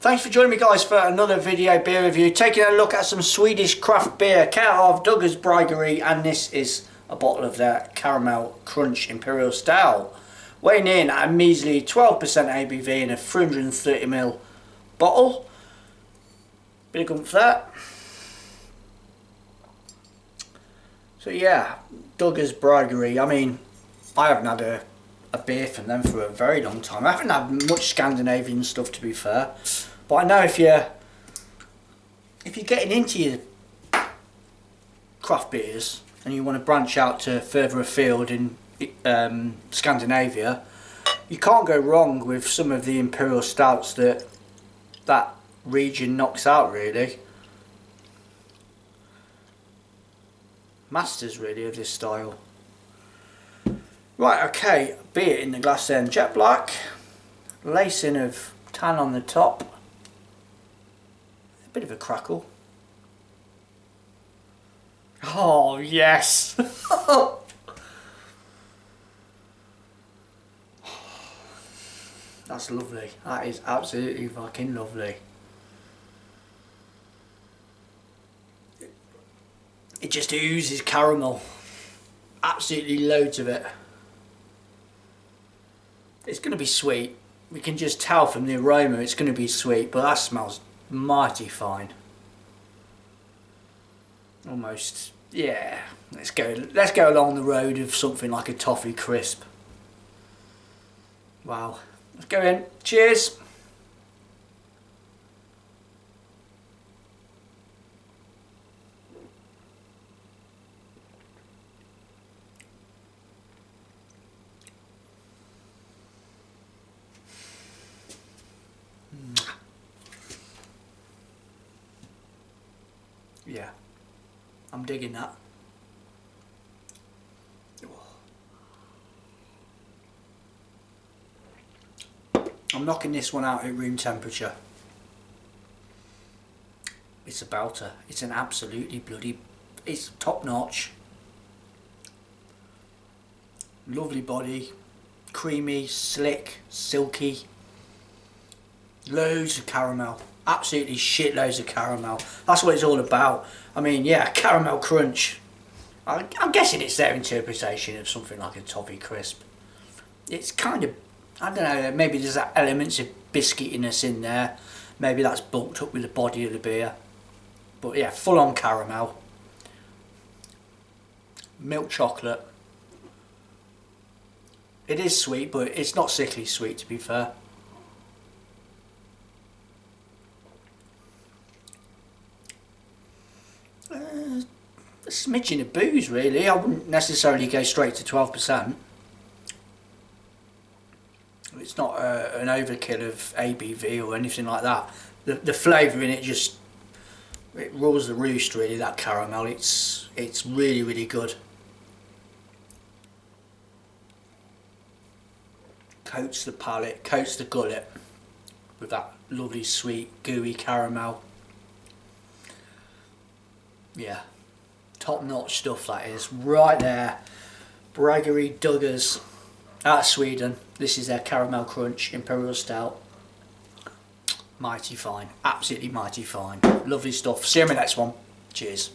Thanks for joining me, guys, for another video beer review. Taking a look at some Swedish craft beer, care of Douglas Bryggeri, and this is a bottle of their Caramel Crunch Imperial Stout. Weighing in at a measly 12% ABV in a 330ml bottle. Bit of gumph there. So yeah, Douglas Bryggeri. I mean, I haven't had a beer from them for a very long time. I haven't had much Scandinavian stuff, to be fair, but I know if you're getting into your craft beers and you want to branch out to further afield in Scandinavia, you can't go wrong with some of the Imperial Stouts that region knocks out, really. Masters, really, of this style. Right, okay, beer in the glass then. Jet black, lacing of tan on the top, a bit of a crackle. Oh yes! That's lovely. That is absolutely fucking lovely. It just oozes caramel. Absolutely loads of it. It's going to be sweet. We can just tell from the aroma it's going to be sweet, but that smells mighty fine. Almost, yeah. Let's go along the road of something like a toffee crisp. Wow. Let's go in. Cheers. Yeah, I'm digging that. I'm knocking this one out at room temperature. It's a belter. It's an absolutely bloody, it's top notch. Lovely body, creamy, slick, silky. Loads of caramel. Absolutely shitloads of caramel. That's what it's all about. I mean, yeah, caramel crunch. I'm guessing it's their interpretation of something like a toffee crisp. It's kind of, I don't know, maybe there's elements of biscuitiness in there. Maybe that's bulked up with the body of the beer. But yeah, full on caramel. Milk chocolate. It is sweet, but it's not sickly sweet, to be fair. A smidgen of booze, really. I wouldn't necessarily go straight to 12%. It's not an overkill of ABV or anything like that. The flavour in it just, it rules the roost, really, that caramel. It's really, really good. Coats the palate, coats the gullet with that lovely sweet gooey caramel. Yeah, top notch stuff that is, right there. Bryggeri Douglas out of Sweden. This is their Caramel Crunch Imperial Stout. Mighty fine, absolutely mighty fine. Lovely stuff. See you in the next one. Cheers.